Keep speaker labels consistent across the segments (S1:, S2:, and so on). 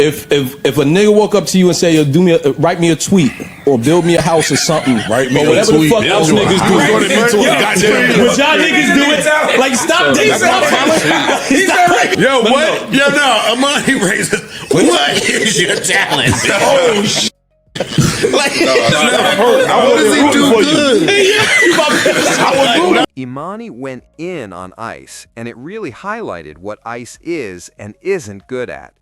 S1: If a nigga walk up to you and say, "Yo, write me a tweet or build me a house or something,"
S2: write me
S1: or whatever the fuck else niggas do,
S2: would
S1: y'all niggas do it? Like stop this!
S2: Yo, what? Yo, no, Emanny raises. What is your talent?
S1: Oh shit!
S2: Like, how does he do good?
S3: Emanny went in on Ice, and it really highlighted what Ice is and isn't good at.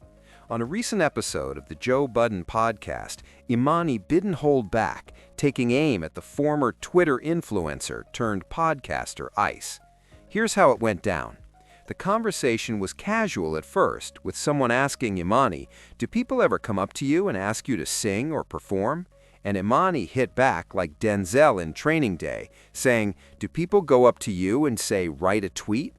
S3: On a recent episode of the Joe Budden Podcast, Emanny didn't hold back, taking aim at the former Twitter influencer turned podcaster Ice. Here's how it went down. The conversation was casual at first, with someone asking Emanny, "Do people ever come up to you and ask you to sing or perform?" And Emanny hit back like Denzel in Training Day, saying, "Do people go up to you and say, 'Write a tweet'?"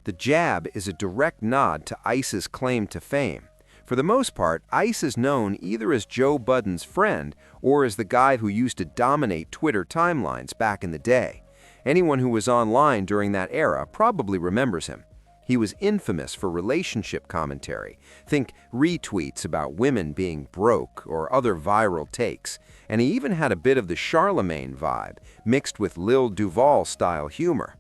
S3: The jab is a direct nod to Ice's claim to fame. For the most part, Ice is known either as Joe Budden's friend or as the guy who used to dominate Twitter timelines back in the day. Anyone who was online during that era probably remembers him. He was infamous for relationship commentary. Think retweets about women being broke or other viral takes. And he even had a bit of the Charlemagne vibe, mixed with Lil Duval-style humor.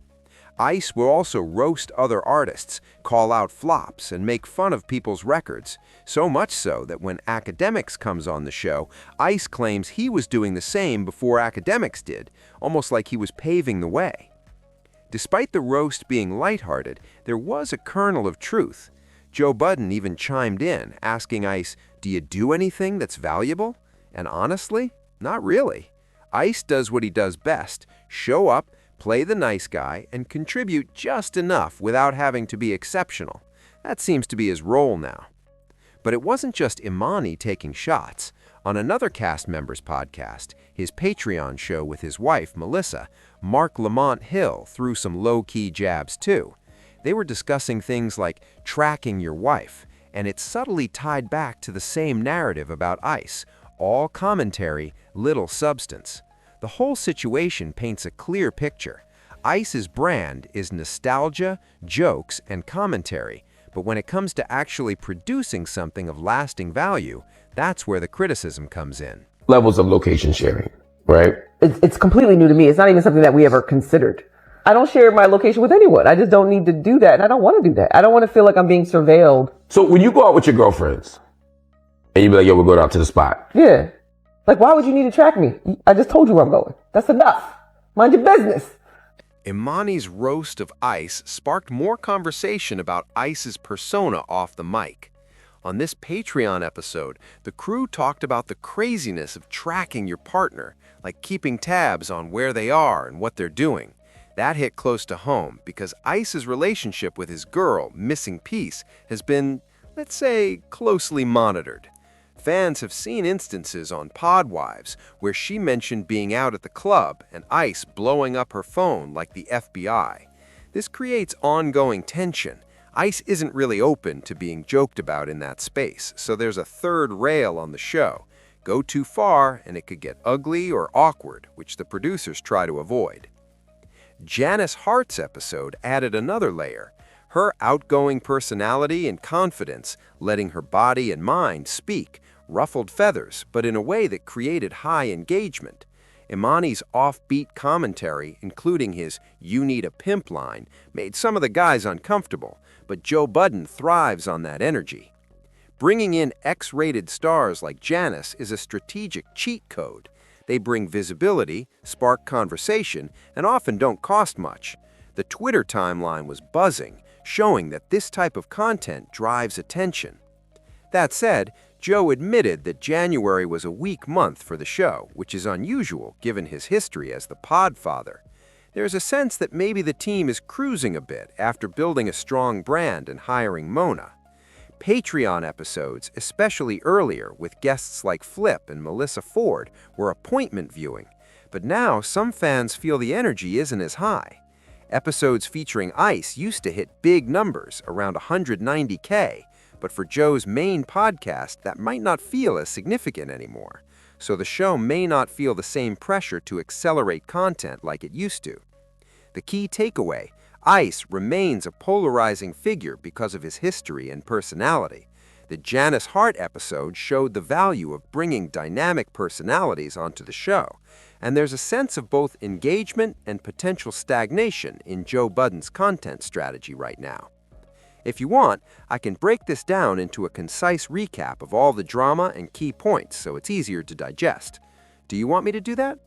S3: Ice will also roast other artists, call out flops, and make fun of people's records. So much so that when Academics comes on the show, Ice claims he was doing the same before Academics did, almost like he was paving the way. Despite the roast being lighthearted, there was a kernel of truth. Joe Budden even chimed in, asking Ice, "Do you do anything that's valuable?" And honestly, not really. Ice does what he does best: show up, play the nice guy, and contribute just enough without having to be exceptional. That seems to be his role now. But it wasn't just Emanny taking shots. On another cast member's podcast, his Patreon show with his wife, Melissa, Mark Lamont Hill threw some low-key jabs too. They were discussing things like tracking your wife, and it subtly tied back to the same narrative about Ice. All commentary, little substance. The whole situation paints a clear picture. Ice's brand is nostalgia, jokes, and commentary, but when it comes to actually producing something of lasting value, that's where the criticism comes in.
S4: Levels of location sharing, right?
S5: It's completely new to me. It's not even something that we ever considered. I don't share my location with anyone. I just don't need to do that, and I don't want to do that. I don't want to feel like I'm being surveilled.
S4: So when you go out with your girlfriends, and you be like, "Yo, we're going out to the spot."
S5: Yeah. Like, why would you need to track me? I just told you where I'm going. That's enough. Mind your business.
S3: Emanny's roast of Ice sparked more conversation about Ice's persona off the mic. On this Patreon episode, the crew talked about the craziness of tracking your partner, like keeping tabs on where they are and what they're doing. That hit close to home because Ice's relationship with his girl, Missing Piece, has been, let's say, closely monitored. Fans have seen instances on Podwives where she mentioned being out at the club and Ice blowing up her phone like the FBI. This creates ongoing tension. Ice isn't really open to being joked about in that space, so there's a third rail on the show. Go too far and it could get ugly or awkward, which the producers try to avoid. Jenise Heart's episode added another layer. Her outgoing personality and confidence, letting her body and mind speak, ruffled feathers, but in a way that created high engagement. Emanny's offbeat commentary, including his "you need a pimp" line, made some of the guys uncomfortable, but Joe Budden thrives on that energy. Bringing in X-rated stars like Jenise is a strategic cheat code. They bring visibility, spark conversation, and often don't cost much. The Twitter timeline was buzzing, showing that this type of content drives attention. That said, Joe admitted that January was a weak month for the show, which is unusual given his history as the podfather. There's a sense that maybe the team is cruising a bit after building a strong brand and hiring Mona. Patreon episodes, especially earlier with guests like Flip and Melissa Ford, were appointment viewing, but now some fans feel the energy isn't as high. Episodes featuring Ice used to hit big numbers, around 190K, but for Joe's main podcast, that might not feel as significant anymore. So the show may not feel the same pressure to accelerate content like it used to. The key takeaway: Ice remains a polarizing figure because of his history and personality. The Jenise Heart episode showed the value of bringing dynamic personalities onto the show, and there's a sense of both engagement and potential stagnation in Joe Budden's content strategy right now. If you want, I can break this down into a concise recap of all the drama and key points so it's easier to digest. Do you want me to do that?